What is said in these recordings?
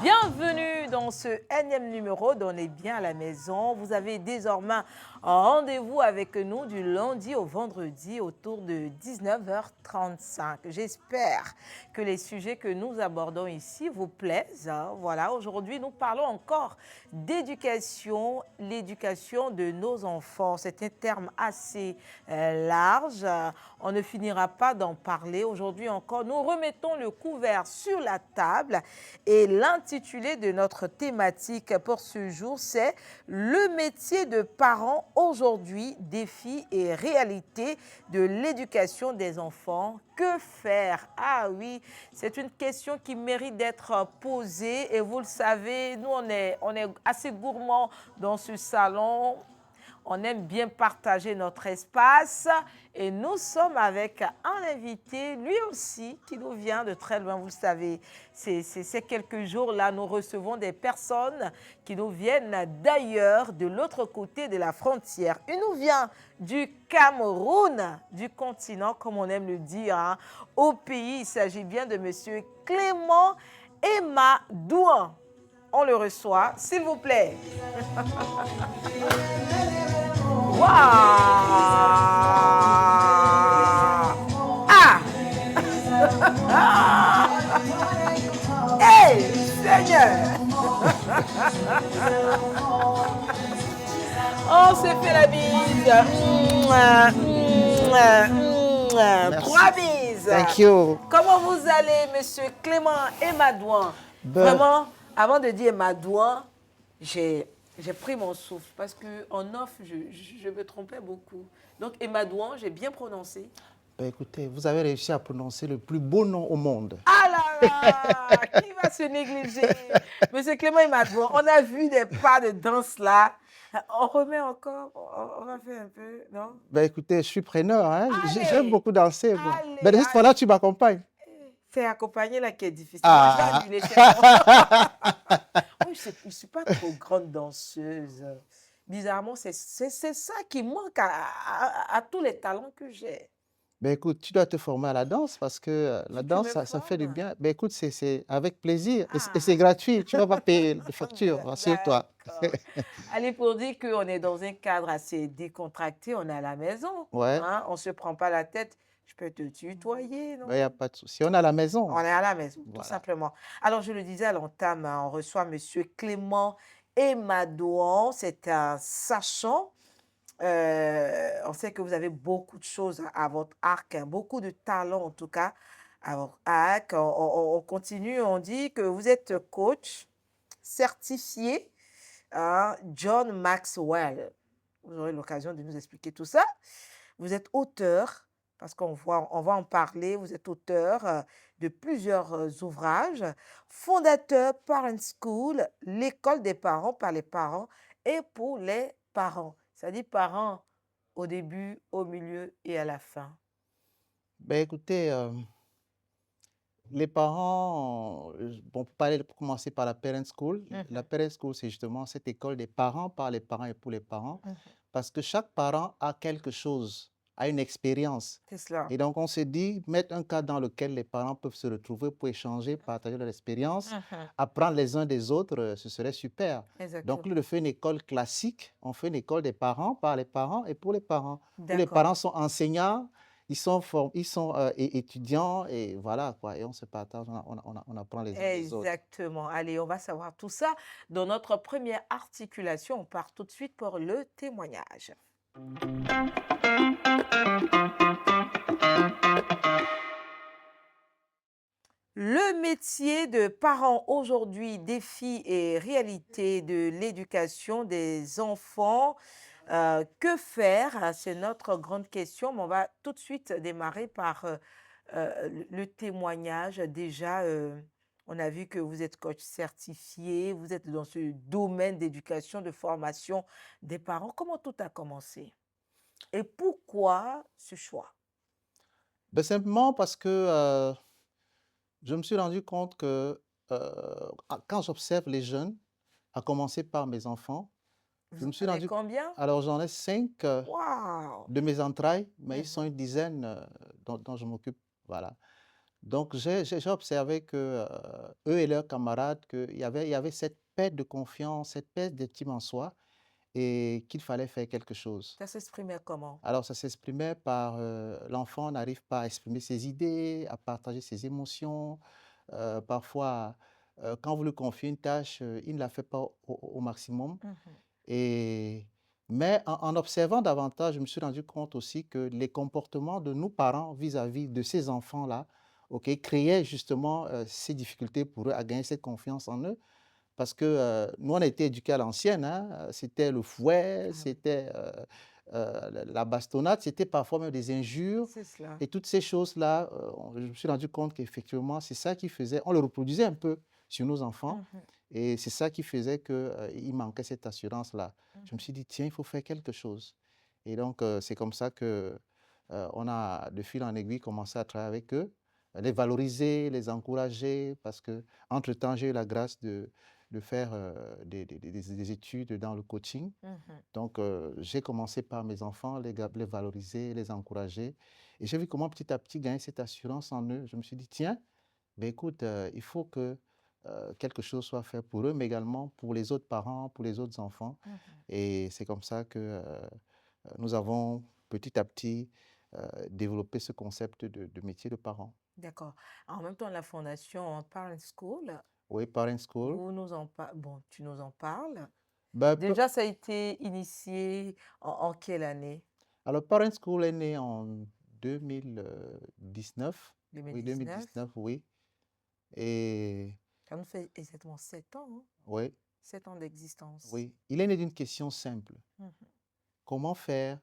Bienvenue dans ce énième numéro d'On est bien à la maison. Vous avez désormais un rendez-vous avec nous du lundi au vendredi autour de 19h35. J'espère que les sujets que nous abordons ici vous plaisent. Voilà, aujourd'hui nous parlons encore d'éducation, l'éducation de nos enfants. C'est un terme assez large. On ne finira pas d'en parler. Aujourd'hui encore, nous remettons le couvert sur la table et l'intitulé de notre thématique pour ce jour, c'est « Le métier de parent aujourd'hui, défis et réalité de l'éducation des enfants. Que faire ?» Ah oui, c'est une question qui mérite d'être posée et vous le savez, nous on est assez gourmands dans ce salon. On aime bien partager notre espace et nous sommes avec un invité, lui aussi, qui nous vient de très loin, vous le savez. Ces quelques jours-là, nous recevons des personnes qui nous viennent d'ailleurs, de l'autre côté de la frontière. Il nous vient du Cameroun, du continent, comme on aime le dire. Au pays, il s'agit bien de M. Clément Emadouan. On le reçoit, s'il vous plaît. Waouh! Ah! Hey, Seigneur! On se fait la bise. Trois bises. Thank you. Comment vous allez, Monsieur Clément Emadouan? Vraiment, avant de dire Emadouan, j'ai pris mon souffle parce qu'en off, je me trompais beaucoup. Donc, Emadouan, j'ai bien prononcé. Ben écoutez, vous avez réussi à prononcer le plus beau nom au monde. Ah là là! Qui va se négliger? Monsieur Clément Emadouan, on a vu des pas de danse là. On remet encore, on va faire un peu, non? Ben écoutez, je suis preneur, hein? Allez! J'aime beaucoup danser. Bon. Allez, Ben de cette fois-là, tu m'accompagnes. C'est accompagner là qui est difficile. Ah. Moi, je vais annuler. Je ne suis pas trop grande danseuse. Bizarrement, c'est ça qui manque à tous les talents que j'ai. Ben écoute, tu dois te former à la danse parce que la Tu danse, me ça fait du formes? bien. Ben écoute, c'est avec plaisir et Ah. c'est gratuit. Tu ne vas pas payer de facture, rassure-toi. D'accord. Allez, pour dire qu'on est dans un cadre assez décontracté, on est à la maison. Ouais. Hein, on ne se prend pas la tête. Je peux te tutoyer, non? Ben, il n'y a pas de souci. On est à la maison. On est à la maison, tout Voilà. simplement. Alors, je le disais à l'entame, on reçoit M. Clément Emadouan. C'est un sachant. On sait que vous avez beaucoup de choses à votre arc, beaucoup de talents en tout cas à votre arc. On continue, on dit que vous êtes coach certifié, John Maxwell. Vous aurez l'occasion de nous expliquer tout ça. Vous êtes auteur, parce on va en parler, vous êtes auteur de plusieurs ouvrages, fondateur Parent School, l'école des parents par les parents et pour les parents. C'est-à-dire parents au début, au milieu et à la fin. Ben écoutez, les parents, bon, pour commencer par la Parent School. La Parent School, c'est justement cette école des parents par les parents et pour les parents, parce que chaque parent a quelque chose, a une expérience. C'est cela. Et donc, on se dit, mettre un cadre dans lequel les parents peuvent se retrouver pour échanger, partager leur expérience, apprendre les uns des autres, ce serait super. Exactement. Donc, au lieu de faire une école classique, on fait une école des parents par les parents et pour les parents. Où les D'accord. parents sont enseignants, ils sont étudiants et voilà quoi. Et on se partage, on apprend les uns des autres. Exactement. Allez, on va savoir tout ça. Dans notre première articulation, on part tout de suite pour le témoignage. Le métier de parent aujourd'hui, défi et réalité de l'éducation des enfants. Que faire? C'est notre grande question, mais on va tout de suite démarrer par le témoignage. Déjà, on a vu que vous êtes coach certifié, vous êtes dans ce domaine d'éducation, de formation des parents. Comment tout a commencé? Et pourquoi ce choix? Ben, simplement parce que je me suis rendu compte que quand j'observe les jeunes, à commencer par mes enfants, je me Vous suis en avez rendu... combien? Alors j'en ai 5 Waouh! de mes entrailles, mais ils sont une dizaine dont je m'occupe. Voilà. Donc, j'ai observé que eux et leurs camarades, il y avait cette perte de confiance, cette perte d'estime en soi et qu'il fallait faire quelque chose. Ça s'exprimait comment? Alors, ça s'exprimait par l'enfant n'arrive pas à exprimer ses idées, à partager ses émotions. Parfois, quand vous lui confiez une tâche, il ne la fait pas au maximum. Mhm. Et, mais en observant davantage, je me suis rendu compte aussi que les comportements de nos parents vis-à-vis de ces enfants-là, ok, créaient justement ces difficultés pour eux à gagner cette confiance en eux. Parce que nous, on a été éduqués à l'ancienne, hein, c'était le fouet, Ah oui, c'était la bastonnade, c'était parfois même des injures. c'est cela. Et toutes ces choses-là, je me suis rendu compte qu'effectivement, c'est ça qui faisait, on le reproduisait un peu sur nos enfants. Mhm, Et c'est ça qui faisait qu'il manquait cette assurance-là. Je me mhm. suis dit, tiens, il faut faire quelque chose. Et donc, c'est comme ça que on a, de fil en aiguille, commencé à travailler avec eux, les valoriser, les encourager, parce que entre-temps, j'ai eu la grâce de faire des études dans le coaching. Mhm. Donc, j'ai commencé par mes enfants, les valoriser, les encourager. Et j'ai vu comment petit à petit gagner cette assurance en eux. Je me suis dit, tiens, ben écoute, il faut que quelque chose soit fait pour eux, mais également pour les autres parents, pour les autres enfants. Mhm. Et c'est comme ça que nous avons petit à petit développé ce concept de métier de parent. D'accord. En même temps, la fondation Parent School, Oui, Parent School. bon, tu nous en parles. Ben, Déjà, ça a été initié en quelle année? alors, Parent School est né en 2019. Oui, 2019. 2019, oui. Et Ça nous fait exactement 7 ans, hein? oui, 7 ans d'existence. oui. Il est né d'une question simple. Mhm. Comment faire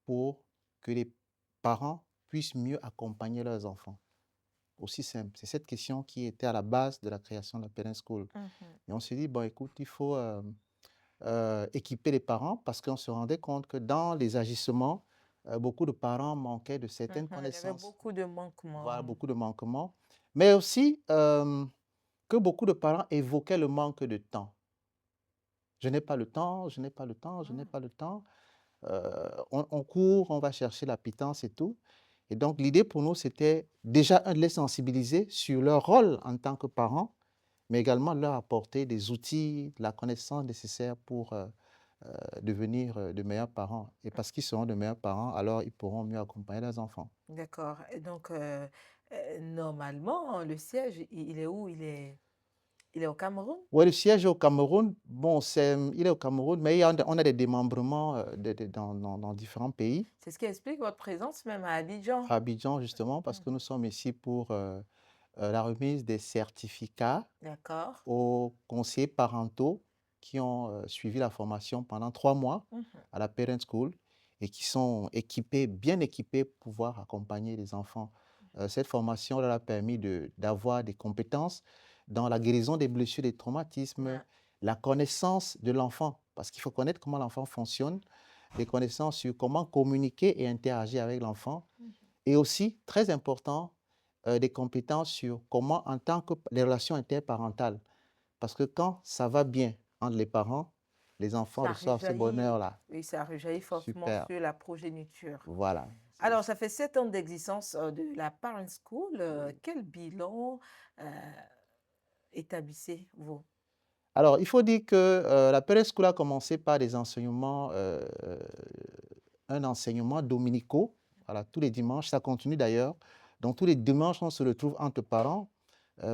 pour que les parents puissent mieux accompagner leurs enfants? Aussi simple. C'est cette question qui était à la base de la création de la Parent School. Mhm. Et on s'est dit, bon, écoute, il faut équiper les parents parce qu'on se rendait compte que dans les agissements, beaucoup de parents manquaient de certaines Mhm. Il y avait connaissances. beaucoup de Voilà, manquements. beaucoup de manquements. Mais aussi que beaucoup de parents évoquaient le manque de temps. Je n'ai pas le temps, je n'ai pas le temps, je n'ai Mhm. pas le temps. On court, on va chercher la pitance et tout. Et donc, l'idée pour nous, c'était déjà de les sensibiliser sur leur rôle en tant que parents, mais également leur apporter des outils, de la connaissance nécessaire pour devenir de meilleurs parents. Et parce qu'ils seront de meilleurs parents, alors ils pourront mieux accompagner leurs enfants. D'accord. Et donc, normalement, le siège, il est où? Il est au Cameroun? Oui, le siège est au Cameroun. Bon, il est au Cameroun, mais on a des démembrements dans différents pays. C'est ce qui explique votre présence même à Abidjan. À Abidjan, justement, parce que Mhm. nous sommes ici pour la remise des certificats D'accord. aux conseillers parentaux qui ont suivi la formation pendant 3 mois Mhm. à la Parent School et qui sont équipés, bien équipés pour pouvoir accompagner les enfants. Cette formation leur a permis d'avoir des compétences dans la guérison des blessures, des traumatismes, Ouais. la connaissance de l'enfant, parce qu'il faut connaître comment l'enfant fonctionne, des connaissances sur comment communiquer et interagir avec l'enfant, Mhm. et aussi, très important, des compétences sur comment, en tant que les relations interparentales, parce que quand ça va bien entre les parents, les enfants Ça reçoivent ce rejaillit, bonheur-là. oui, ça rejaillit fortement Super. sur la progéniture. Voilà. Alors, ça fait 7 ans d'existence de la Parent School. Quel bilan euh, établissez-vous? Alors, il faut dire que la Parent School a commencé par des enseignements, un enseignement dominicaux, voilà, tous les dimanches. Ça continue d'ailleurs. Donc, tous les dimanches, on se retrouve entre parents.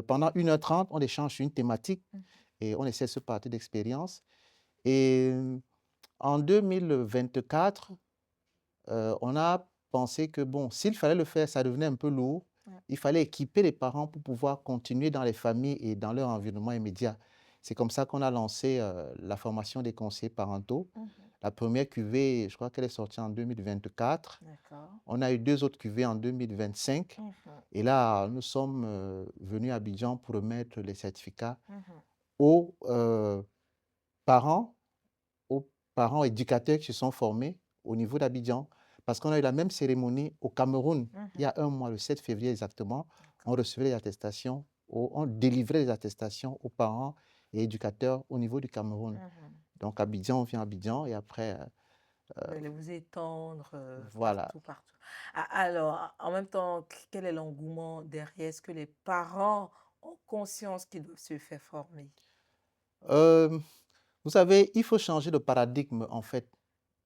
Pendant 1h30, on échange sur une thématique Mhm. et on essaie de se parler d'expérience. Et en 2024, on a pensé que, bon, s'il fallait le faire, ça devenait un peu lourd. Ouais. Il fallait équiper les parents pour pouvoir continuer dans les familles et dans leur environnement immédiat. C'est comme ça qu'on a lancé la formation des conseillers parentaux. Mhm. La première cuvée, je crois qu'elle est sortie en 2024. D'accord. On a eu 2 autres cuvées en 2025. Mhm. Et là, nous sommes venus à Abidjan pour remettre les certificats Mhm. aux parents, aux parents éducateurs qui se sont formés au niveau d'Abidjan. Parce qu'on a eu la même cérémonie au Cameroun il y Mhm. a un mois, le 7 février exactement. On D'accord. recevait les attestations, on délivrait les attestations aux parents et éducateurs au niveau du Cameroun. Mhm. Donc Abidjan, on vient à Abidjan et après, Vous allez vous étendre Voilà. partout, partout. Alors, en même temps, quel est l'engouement derrière? Est-ce que les parents ont conscience qu'ils doivent se faire former? Euh, Vous savez, il faut changer de paradigme, en fait.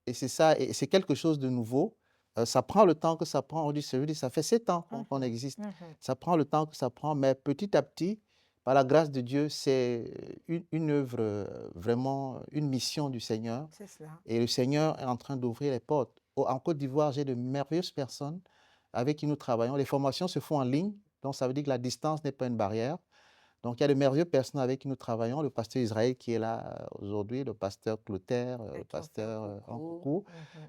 Et c'est ça, et c'est quelque chose de nouveau. Ça prend le temps que ça prend. On dit, je dis, ça fait 7 ans qu'on Mhm, existe. mhm. Ça prend le temps que ça prend, mais petit à petit, par la grâce de Dieu, c'est une œuvre, vraiment une mission du Seigneur. C'est cela. Et le Seigneur est en train d'ouvrir les portes. En Côte d'Ivoire, j'ai de merveilleuses personnes avec qui nous travaillons. Les formations se font en ligne, donc ça veut dire que la distance n'est pas une barrière. Donc, il y a de merveilleuses personnes avec qui nous travaillons. Le pasteur Israël qui est là aujourd'hui, le pasteur Clotaire, le Et qui ont fait un pasteur coucou. Ankoukou,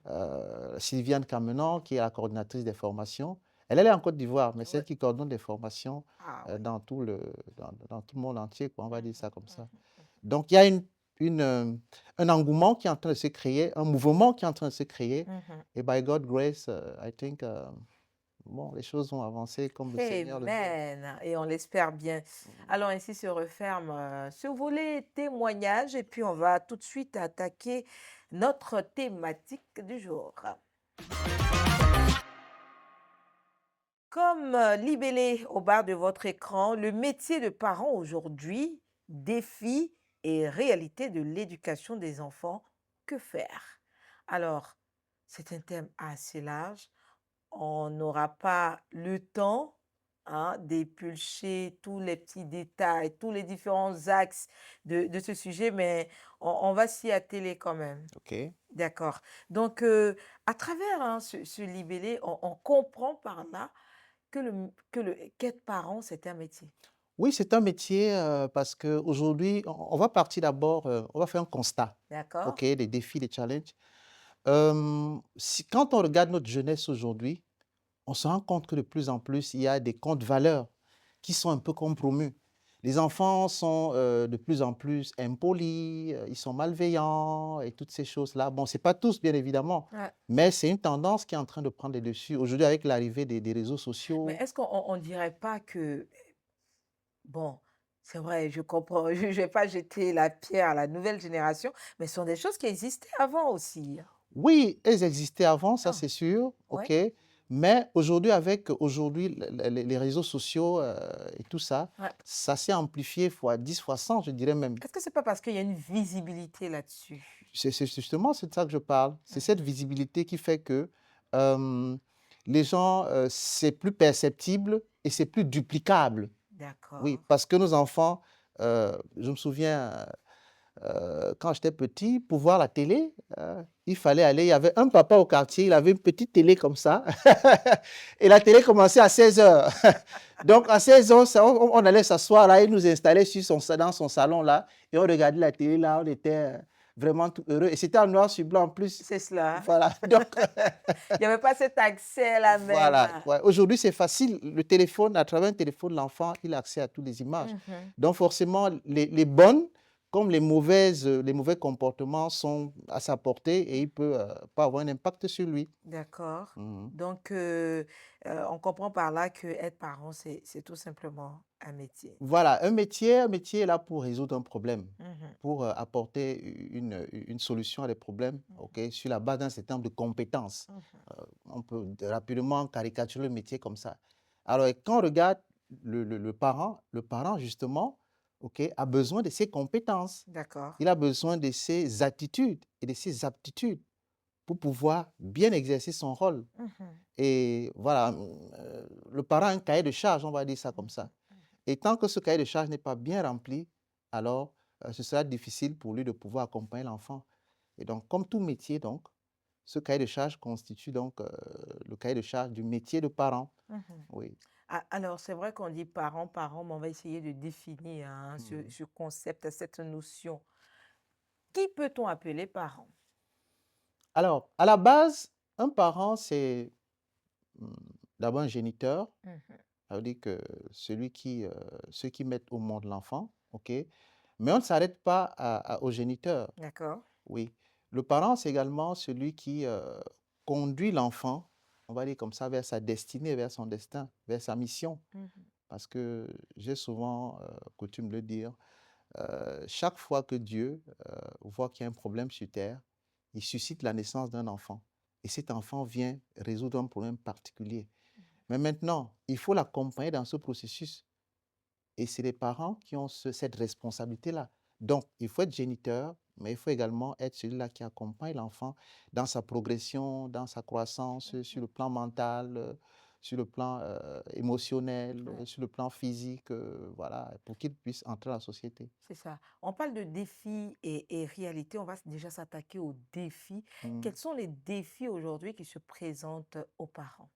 Mhm. Sylviane Camenan qui est la coordinatrice des formations. Elle est en Côte d'Ivoire, mais c'est Ouais. elle qui coordonne des formations Ah oui. dans tout le monde entier, quoi, on va Mhm, dire ça comme ça. mhm. Donc, il y a une, un engouement qui est en train de se créer, un mouvement qui est en train de se créer. Mhm. Et by God's grace, I think, bon, les choses vont avancer comme le Seigneur le veut. Amen. Et on l'espère bien. Alors, ainsi se referme ce volet témoignage et puis on va tout de suite attaquer notre thématique du jour. Comme libellé au bas de votre écran, le métier de parent aujourd'hui, défi et réalité de l'éducation des enfants, que faire? Alors, c'est un thème assez large. On n'aura pas le temps, hein, d'épulcher tous les petits détails, tous les différents axes de ce sujet, mais on va s'y atteler quand même. OK. D'accord. Donc, à travers hein, ce libellé, on comprend par là qu'être parent, c'est un métier. Oui, c'est un métier parce qu'aujourd'hui, on va partir d'abord, on va faire un constat, D'accord? OK, des défis, des challenges. Quand on regarde notre jeunesse aujourd'hui, on se rend compte que de plus en plus, il y a des comptes valeurs qui sont un peu compromis. Les enfants sont de plus en plus impolis, ils sont malveillants et toutes ces choses-là. Bon, ce n'est pas tous, bien évidemment, Ouais. mais c'est une tendance qui est en train de prendre les dessus. Aujourd'hui, avec l'arrivée des réseaux Mais sociaux, est-ce qu'on dirait pas que, bon, c'est vrai, je comprends, je ne vais pas jeter la pierre à la nouvelle génération, mais ce sont des choses qui existaient avant aussi, hein. oui, elles existaient avant, ça Ah, c'est sûr, ouais, OK. Mais aujourd'hui, avec aujourd'hui les réseaux sociaux et tout ça, ouais. ça s'est amplifié fois 10 fois 100, je dirais même. Est-ce que c'est pas parce qu'il y a une visibilité là-dessus? C'est justement c'est de ça que je parle. C'est cette Mhm. visibilité qui fait que euh, les gens, c'est plus perceptible et c'est plus duplicable. Oui, D'accord. parce que nos enfants, je me souviens, quand j'étais petit, pour voir la télé, il fallait aller. Il y avait un papa au quartier, il avait une petite télé comme ça. Et la télé commençait à 16 heures. Donc, à 16 heures, on allait s'asseoir là, il nous installait dans son salon là, et on regardait la télé là, on était vraiment tout heureux. Et c'était en noir sur blanc en plus. C'est cela. Voilà. Donc, Il n'y avait pas cet accès-là même. voilà. Ouais. Aujourd'hui, c'est facile. Le téléphone, à travers un téléphone, l'enfant, il a accès à toutes les images. Mhm. Donc, forcément, les bonnes comme les mauvais comportements sont à sa portée et il peut pas avoir un impact sur lui. D'accord. Mhm. Donc, on comprend par là que être parent, c'est tout simplement un métier. Voilà, un métier est là pour résoudre un problème, Mhm. pour apporter une solution à des problèmes, Mhm. ok, sur la base d'un certain nombre de compétences. Mhm. On peut rapidement caricaturer le métier comme ça. Alors, quand on regarde le parent, justement, ok, a besoin de ses compétences. D'accord. Il a besoin de ses attitudes et de ses aptitudes pour pouvoir bien exercer son rôle. Mhm. Et voilà, le parent a un cahier de charge, on va dire ça comme Mhm. ça. Et tant que ce cahier de charge n'est pas bien rempli, alors ce sera difficile pour lui de pouvoir accompagner l'enfant. Et donc, comme tout métier, donc, ce cahier de charge constitue donc le cahier de charge du métier de parent. Mhm. Oui. Alors, c'est vrai qu'on dit parent, parent, mais on va essayer de définir hein, Mhm. ce concept, cette notion. Qui peut-on appeler parent? Alors, à la base, un parent, c'est hum, d'abord un géniteur. Mhm. Ça veut dire que ceux qui mettent au monde l'enfant, ok? Mais on ne s'arrête pas au géniteur, D'accord. oui. Le parent, c'est également celui qui conduit l'enfant, on va dire comme ça, vers sa destinée, vers son destin, vers sa mission. Mhm. Parce que j'ai souvent coutume de le dire, chaque fois que Dieu voit qu'il y a un problème sur terre, il suscite la naissance d'un enfant. Et cet enfant vient résoudre un problème particulier. Mais maintenant, il faut l'accompagner dans ce processus. Et c'est les parents qui ont cette responsabilité-là. Donc, il faut être géniteur, mais il faut également être celui-là qui accompagne l'enfant dans sa progression, dans sa croissance, sur le plan mental, sur le plan émotionnel, Ouais, sur le plan physique, voilà, pour qu'il puisse entrer dans la société. c'est ça. On parle de défis et réalité. On va déjà s'attaquer aux défis. Mm. Quels sont les défis aujourd'hui qui se présentent aux parents?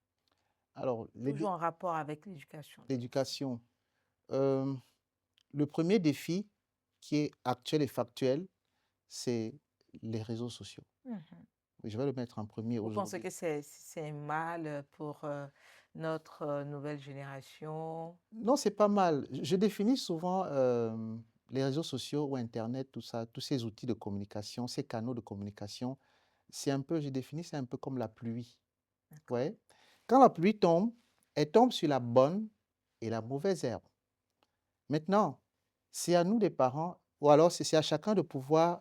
Alors, Toujours en rapport avec l'éducation. l'éducation. euh, le premier défi qui est actuel et factuel, c'est les réseaux sociaux. Mhm. Je vais le mettre en premier Vous pensez aujourd'hui. que c'est mal pour notre nouvelle génération? Non, c'est pas mal. Je définis souvent les réseaux sociaux ou Internet, tout ça, tous ces outils de communication, ces canaux de communication. C'est un peu, je définis, c'est un peu comme la pluie. D'accord. Ouais. Quand la pluie tombe, elle tombe sur la bonne et la mauvaise herbe. Maintenant, c'est à nous, les parents, ou alors c'est à chacun de pouvoir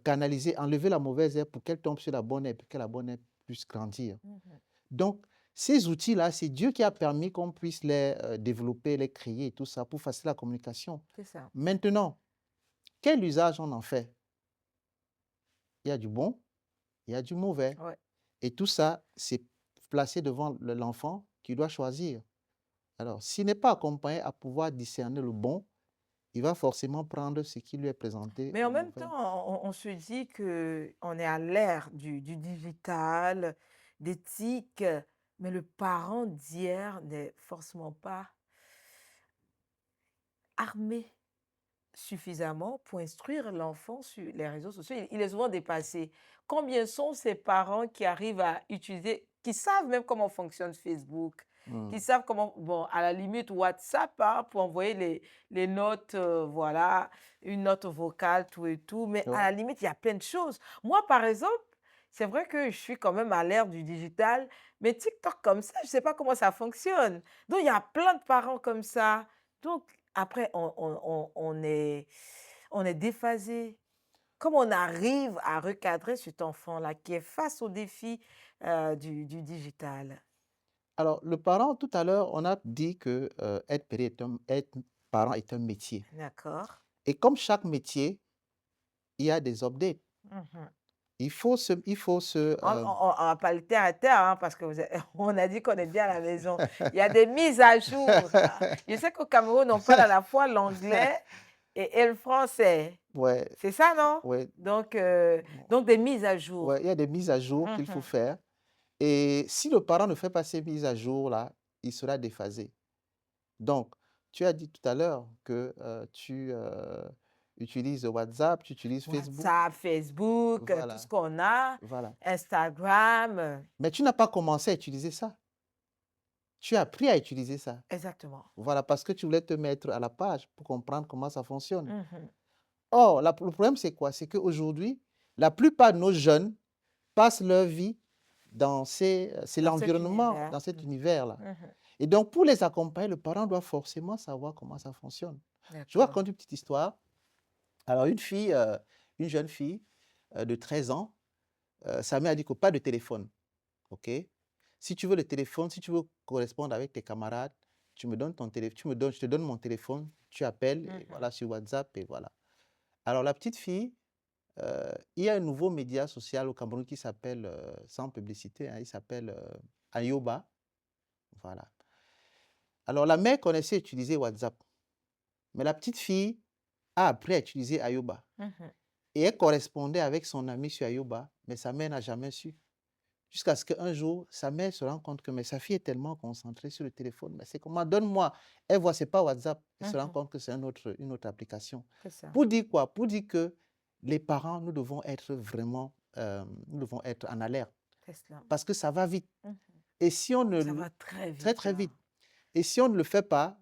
canaliser, enlever la mauvaise herbe pour qu'elle tombe sur la bonne herbe, pour que la bonne herbe puisse grandir. Mhm. Donc, ces outils-là, c'est Dieu qui a permis qu'on puisse les développer, les créer et tout ça pour faciliter la communication. C'est ça. Maintenant, quel usage on en fait? Il y a du bon, il y a du mauvais. Ouais. Et tout ça, c'est placé devant l'enfant qui doit choisir. Alors, s'il n'est pas accompagné à pouvoir discerner le bon, il va forcément prendre ce qui lui est présenté, Mais en le même mauvais. temps, on se dit qu'on est à l'ère du digital, d'éthique, mais le parent d'hier n'est forcément pas armé suffisamment pour instruire l'enfant sur les réseaux sociaux. Il est souvent dépassé. Combien sont ces parents qui arrivent à utiliser, qui savent même comment fonctionne Facebook, Hmm. qui savent comment, bon, à la limite WhatsApp, hein, pour envoyer les notes, voilà, une note vocale, tout et tout, mais à Ouais. la limite, il y a plein de choses. Moi, par exemple, c'est vrai que je suis quand même à l'ère du digital, mais TikTok comme ça, je ne sais pas comment ça fonctionne. Donc, il y a plein de parents comme ça. Donc, après, on est déphasé. Comment on arrive à recadrer cet enfant-là qui est face aux défis du digital? Alors, le parent, tout à l'heure, on a dit que être parent est un métier. D'accord. Et comme chaque métier, il y a des updates. Mhm. Il faut se On va pas le terre à terre, hein, parce que on a dit qu'on est bien à la maison. Il y a des mises à jour. Ah, je sais qu'au Cameroun, on parle à la fois l'anglais et le français. ouais, C'est ça, non? ouais, Donc, bon, donc des mises à jour. ouais, il y a des mises à jour qu'il faut Mhm. faire. Et si le parent ne fait pas ces mises à jour-là, il sera déphasé. Donc, tu as dit tout à l'heure que tu utilises WhatsApp, tu utilises Facebook. WhatsApp, Facebook, tout ce Voilà, qu'on a, voilà. Instagram, Mais tu n'as pas commencé à utiliser ça. Tu as appris à utiliser ça. exactement. Voilà, parce que tu voulais te mettre à la page pour comprendre comment ça fonctionne. Mhm. Or, le problème, c'est quoi? C'est qu'aujourd'hui, la plupart de nos jeunes passent leur vie c'est Dans cet l'environnement, univers. dans cet univers-là. Mhm. Et donc, pour les accompagner, le parent doit forcément savoir comment ça fonctionne. Je vous D'accord. raconte une petite histoire. Alors, une jeune fille de 13 ans, sa mère a dit que pas de téléphone. OK? Si tu veux le téléphone, si tu veux correspondre avec tes camarades, tu me donnes ton téléphone, je te donne mon téléphone, tu appelles, et Mhm. voilà, sur WhatsApp, et voilà. Alors, la petite fille, il y a un nouveau média social au Cameroun qui s'appelle, sans publicité, hein, il s'appelle Ayoba. Voilà. Alors, la mère connaissait utiliser WhatsApp, mais la petite fille a appris à utiliser Ayoba. Mhm. Et elle correspondait avec son ami sur Ayoba, mais sa mère n'a jamais su. Jusqu'à ce qu'un jour, sa mère se rend compte que mais sa fille est tellement concentrée sur le téléphone, mais c'est comment? Donne-moi. Elle voit, c'est pas WhatsApp. Elle se rend Mhm. compte que c'est une autre application. C'est ça. Pour dire quoi? Pour dire que les parents, nous devons être vraiment, nous devons être en alerte C'est cela. parce que ça va vite. Mhm. Et si on ne Ça le... va très Très, vite, très hein. vite. Et si on ne le fait pas,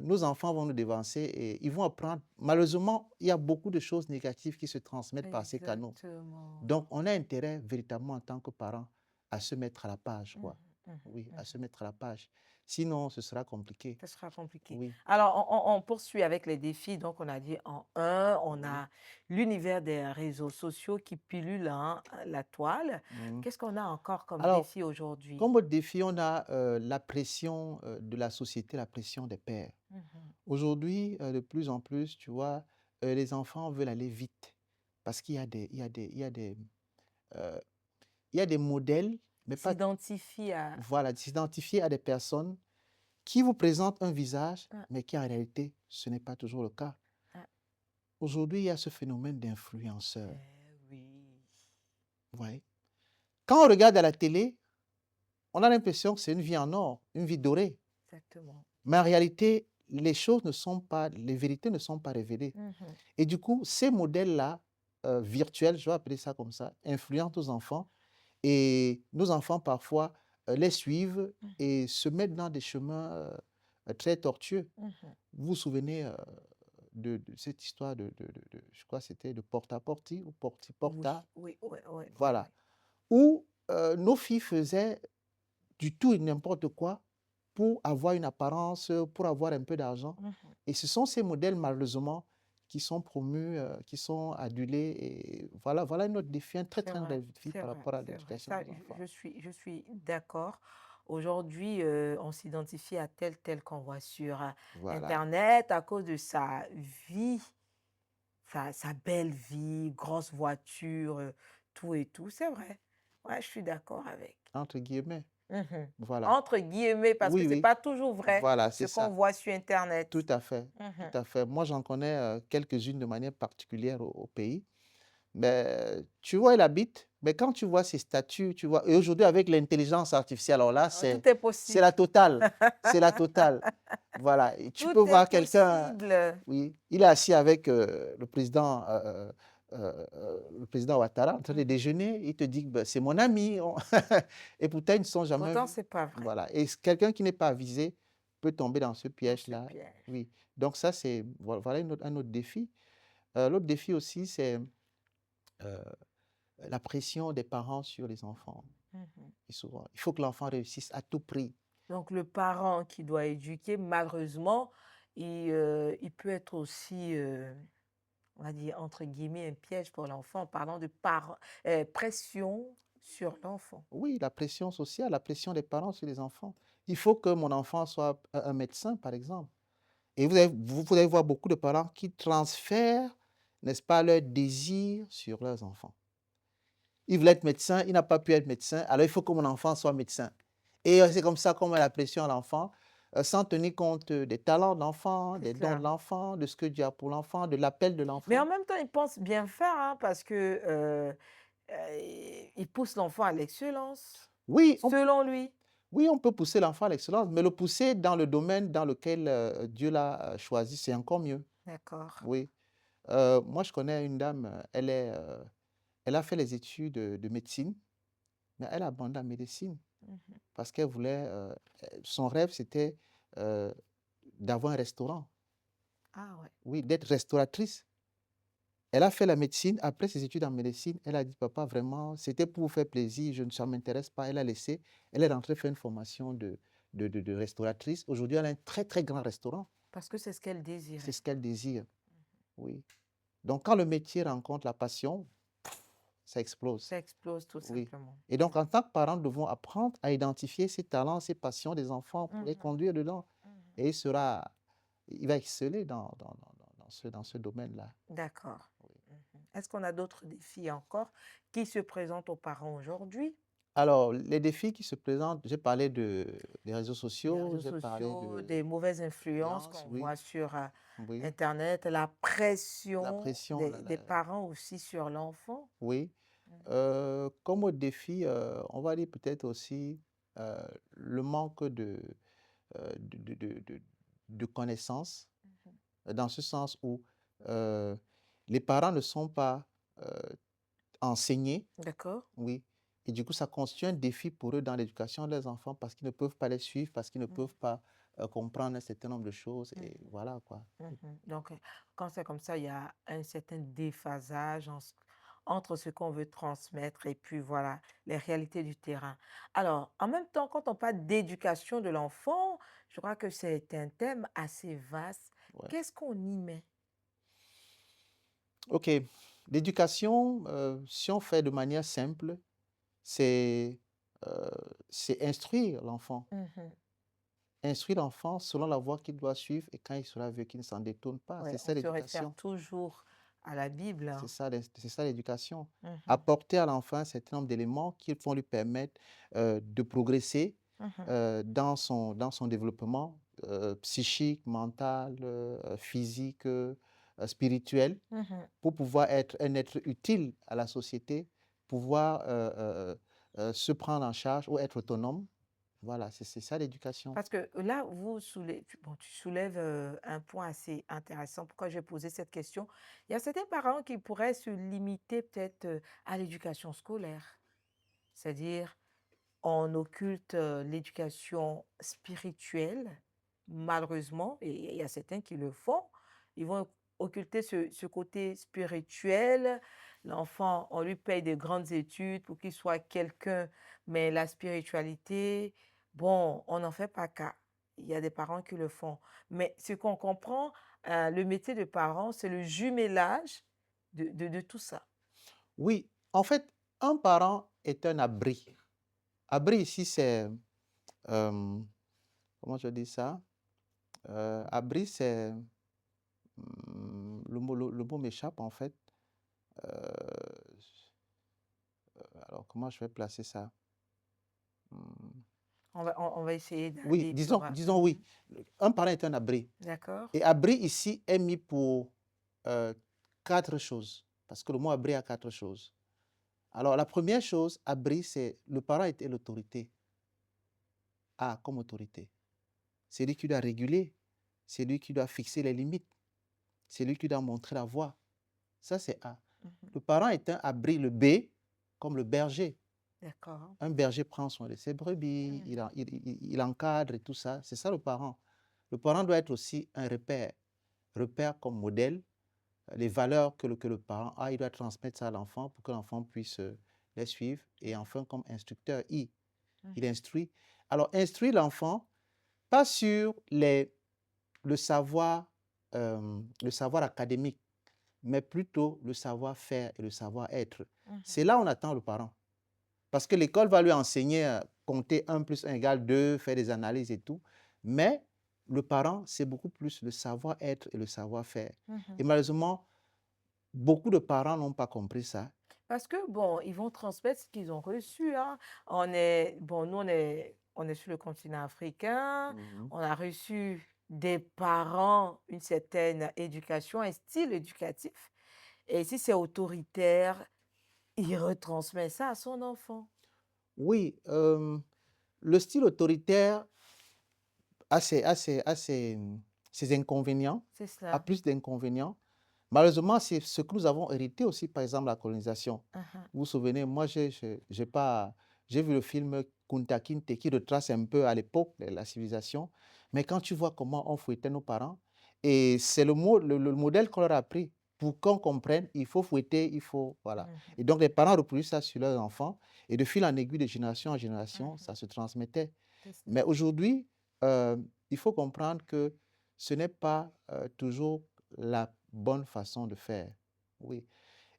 nos enfants vont nous dévancer et ils vont apprendre. Malheureusement, il y a beaucoup de choses négatives qui se transmettent par ces canaux. Exactement. Donc, on a intérêt véritablement en tant que parents à se mettre à la page, Mhm. quoi. Mhm. Oui, à Mhm. se mettre à la page. Sinon, ce sera compliqué. Ça sera compliqué. Oui, Alors, on poursuit avec les défis. Donc, on a dit en un, on oui. a l'univers des réseaux sociaux qui pilule la toile. Mhm. Qu'est-ce qu'on a encore comme Alors, défi aujourd'hui? comme autre défi, on a la pression de la société, la pression des pères. Mhm. Aujourd'hui, de plus en plus, tu vois, les enfants veulent aller vite parce qu'il y a des, il y a des, il y a des, euh, il y a des modèles, mais pas, S'identifie à... voilà, s'identifier à des personnes qui vous présentent un visage, Ah, mais qui en réalité, ce n'est pas toujours le cas. ah, Aujourd'hui, il y a ce phénomène d'influenceur. oui, Vous voyez? Quand on regarde à la télé, on a l'impression que c'est une vie en or, une vie dorée. exactement. Mais en réalité, les choses ne sont pas, les vérités ne sont pas révélées. Mhm. Et du coup, ces modèles-là, virtuels, je vais appeler ça comme ça, influencent nos enfants. Et nos enfants, parfois, les suivent Mhm. et se mettent dans des chemins très tortueux. Mhm. Vous vous souvenez de cette histoire je crois que c'était de Porta-Porti ou Oui, Porti-Porta, oui, oui, oui, oui, oui. voilà, où nos filles faisaient du tout et n'importe quoi pour avoir une apparence, pour avoir un peu d'argent. Mhm. Et ce sont ces modèles, malheureusement, qui sont promus, qui sont adulés. Et voilà, voilà un autre défi, un très, C'est très grand vrai, défi c'est par vrai, rapport à c'est vrai. l'éducation Ça, des enfants. je suis d'accord. Aujourd'hui, on s'identifie à tel qu'on voit sur Voilà. Internet à cause de sa vie, sa belle vie, grosse voiture, tout et tout. C'est vrai. Ouais, je suis d'accord avec. Entre guillemets. Mhm. Voilà. Entre guillemets, parce que Oui, c'est oui. pas toujours vrai Voilà, ce c'est qu'on ça. voit sur Internet. Tout à fait. Tout Mhm. à fait. Moi, j'en connais quelques-unes de manière particulière au pays. Mais tu vois, il habite, mais quand tu vois ses statuts, tu vois, et aujourd'hui avec l'intelligence artificielle, alors là, Tout est c'est possible. la totale, c'est la totale. Voilà, et tu Tout peux est voir quelqu'un, possible. oui, il est assis avec le président Ouattara en train de Mhm. déjeuner, il te dit que ben, c'est mon ami, et pourtant ils ne sont jamais Pourtant, vus. c'est pas vrai. Voilà, et quelqu'un qui n'est pas avisé peut tomber dans ce Dans ce piège-là, piège. oui. Donc ça, c'est, voilà un autre défi. L'autre défi aussi, c'est euh, la pression des parents sur les enfants. Mhm. Et souvent, il faut que l'enfant réussisse à tout prix. Donc, le parent qui doit éduquer, malheureusement, il peut être aussi, on va dire, entre guillemets, un piège pour l'enfant en parlant de pression sur l'enfant. Oui, la pression sociale, la pression des parents sur les enfants. Il faut que mon enfant soit un médecin, par exemple. Et vous allez voir beaucoup de parents qui transfèrent, n'est-ce pas, leur désir sur leurs enfants. Il voulait être médecin, il n'a pas pu être médecin, alors il faut que mon enfant soit médecin. Et c'est comme ça qu'on met la pression à l'enfant, sans tenir compte des talents de l'enfant, C'est des dons de clair. l'enfant, de ce que Dieu a pour l'enfant, de l'appel de Mais en l'enfant. même temps, ils pensent bien faire, hein, parce que ils poussent l'enfant à l'excellence, Oui, selon lui. oui, on peut pousser l'enfant à l'excellence, mais le pousser dans le domaine dans lequel Dieu l'a choisi, c'est encore mieux. D'accord. Oui. Moi, je connais une dame, elle a fait les études de médecine, mais elle a abandonné la médecine Mhm. parce qu'elle voulait, son rêve, c'était euh, d'avoir un restaurant, Ah ouais. oui, d'être restauratrice. Elle a fait la médecine, après ses études en médecine, elle a dit, papa, vraiment, c'était pour vous faire plaisir, ça ne m'intéresse pas. Elle a laissé, elle est rentrée faire une formation de restauratrice. Aujourd'hui, elle a un très, très grand restaurant. Parce que c'est ce qu'elle C'est désirait. ce qu'elle désire, oui. Donc, quand le métier rencontre la passion, ça explose, Ça explose tout oui. simplement. Et donc, en tant que parents, nous devons apprendre à identifier ces talents, ces passions des enfants pour les Mhm. conduire dedans. Mhm. Et il va exceller dans ce domaine-là. D'accord. Oui. Mhm. Est-ce qu'on a d'autres défis encore qui se présentent aux parents aujourd'hui? Alors, les défis qui se présentent, j'ai parlé des réseaux Les sociaux, réseaux j'ai parlé sociaux, des mauvaises influences d'influence, qu'on oui, voit sur oui, Internet, la la pression pression, des parents aussi sur l'enfant. oui. Mhm. Comme autre défi, on va dire peut-être aussi le manque euh, de, de, de, de- de connaissances, Mhm. dans ce sens où euh, les parents ne sont pas euh, enseignés, D'accord? oui, et du coup, ça constitue un défi pour eux dans l'éducation de leurs enfants parce qu'ils ne peuvent pas les suivre, parce qu'ils ne Mhm. peuvent pas comprendre un certain nombre de choses, et Mhm. voilà quoi. Mhm. Donc, quand c'est comme ça, il y a un certain déphasage entre ce qu'on veut transmettre et puis voilà, les réalités du terrain. Alors, en même temps, quand on parle d'éducation de l'enfant, je crois que c'est un thème assez vaste. Ouais. Qu'est-ce qu'on y met? OK. L'éducation, si on fait de manière simple, c'est, heu, c'est instruire l'enfant. Mhm. Instruire l'enfant selon la voie qu'il doit suivre et quand il sera vieux, qu'il ne s'en détourne pas. Ouais, C'est on ça se réfère l'éducation. toujours à la Bible, C'est hein. ça c'est ça l'éducation. Mhm, Apporter à l'enfant un certain nombre d'éléments qui vont lui permettre, de progresser, mhm, dans son développement, psychique, mental, physique, spirituel, mhm. pour pouvoir être un être utile à la société, pouvoir, se prendre en charge ou être autonome. Voilà, c'est ça l'éducation. Parce que là, bon, tu soulèves un point assez intéressant. Pourquoi j'ai posé cette question? Il y a certains parents qui pourraient se limiter peut-être à l'éducation scolaire. C'est-à-dire, on occulte l'éducation spirituelle, malheureusement, et il y a certains qui le font. Ils vont occulter ce côté spirituel. L'enfant, on lui paye de grandes études pour qu'il soit quelqu'un, mais la spiritualité, bon, on n'en fait pas cas. Il y a des parents qui le font. Mais ce qu'on comprend, le métier de parent, c'est le jumelage de tout ça. Oui, en fait, un parent est un abri. Abri ici, c'est, comment je dis ça? Abri, c'est, le mot m'échappe en fait. Heu, alors comment je vais placer ça? Mmh, On va essayer oui, d'aller disons sur... disons oui, un parent est un abri D'accord. et abri ici est mis pour, heu, 4 choses, parce que le mot abri a 4 choses. Alors la première chose, abri, c'est le parent est l'autorité. A comme autorité. C'est lui qui doit réguler, c'est lui qui doit fixer les limites, c'est lui qui doit montrer la voie. Ça, c'est A. Mhm. Le parent est un abri, le B, comme le berger. D'accord. Un berger prend soin de ses brebis, il, Mhm. en- il encadre et tout ça. C'est ça le parent. Le parent doit être aussi un repère. Repère comme modèle, les valeurs que le parent a, il doit transmettre ça à l'enfant pour que l'enfant puisse les suivre. Et enfin, comme instructeur, il Mhm. instruit. Alors, instruire l'enfant, pas sur le savoir académique, mais plutôt le savoir-faire et le savoir-être. C'est Mhm. là où on attend le parent. Parce que l'école va lui enseigner à compter 1 plus 1 égale 2, faire des analyses et tout. Mais le parent, c'est beaucoup plus le savoir-être et le savoir-faire. Et Mhm. malheureusement, beaucoup de parents n'ont pas compris ça. Parce que, bon, ils vont transmettre ce qu'ils ont reçu, hein. Bon, nous, on est sur le continent africain, Mhm. on a reçu des parents une certaine éducation, un style éducatif. Et si c'est autoritaire, il retransmet ça à son enfant. Oui, le style autoritaire a ses inconvénients, C'est a cela. plus d'inconvénients. Malheureusement, c'est ce que nous avons hérité aussi, par exemple, la colonisation. Mhm. Vous vous souvenez, moi, j'ai vu le film Kunta Kinte qui retrace un peu à l'époque la civilisation. Mais quand tu vois comment on fouettait nos parents, et c'est le modèle qu'on leur a appris. Pour qu'on comprenne, il faut fouetter, il faut. Voilà. Mhm. Et donc, les parents reproduisent ça sur leurs enfants. Et de fil en aiguille, de génération en génération, Mhm. ça se transmettait. C'est cela. Mais aujourd'hui, euh, il faut comprendre que ce n'est pas toujours la bonne façon de faire. Oui.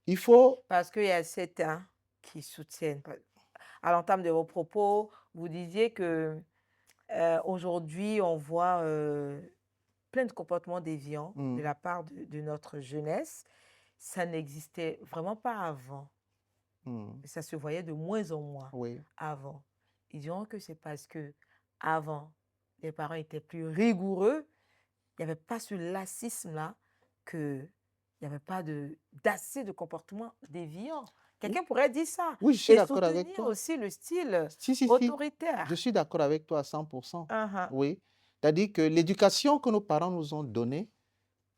Il faut. Parce qu'il y a certains qui soutiennent. À l'entame de vos propos, vous disiez que aujourd'hui, on voit plein de comportements déviants de Mm, la part de notre jeunesse. Ça n'existait vraiment pas avant. mm, Ça se voyait de moins en moins oui. avant. Ils diront que c'est parce que avant, les parents étaient plus rigoureux. Il n'y avait pas ce lacisme-là, que il n'y avait pas d'assez de comportements déviants. Ou- Quelqu'un pourrait dire ça Oui, je suis et d'accord avec soutenir toi. aussi le style Si, si, si. Je autoritaire. suis d'accord avec toi à 100%. Uhum. Oui. C'est-à-dire que l'éducation que nos parents nous ont donnée,